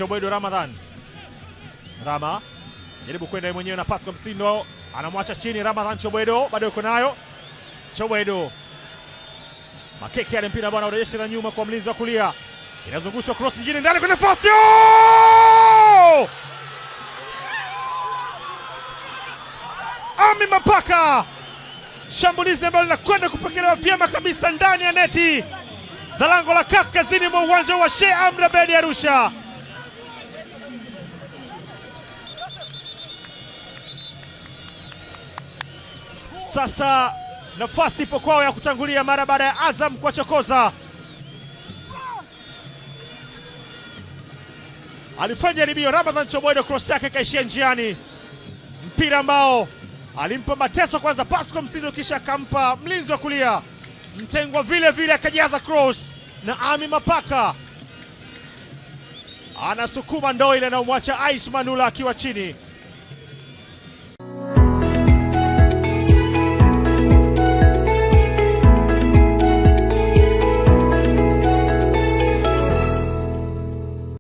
Chobwedo Ramadhan. Rama jaribu kwenda mwenyewe na pasi kwa Msindo, anamwacha chini Ramadhan. Chobwedo bado yuko nayo. Chobwedo Makeke ale mpira bwana, urejesha na nyuma kwa mlinzi wa kulia. Inazungushwa cross nyingine ndani kwenye nafasi. Ami Mapaka. Shambulizi ambalo linakwenda kupokelewa vyema kabisa ndani ya neti za lango la kaskazini mwa uwanja wa Sheikh Amri Abeid Arusha. Sasa nafasi ipo kwao ya kutangulia mara baada ya Azam kuwachokoza. Alifanya jaribio Ramadhan Chobwedo, cross yake kaishia njiani. Mpira ambao alimpa Mateso kwanza, pasi kwa Msindo, kisha akampa mlinzi wa kulia. Mtengwa vile vile akajaza cross na Ami Mapaka anasukuma ndoo ile na umwacha Aish Manula akiwa chini.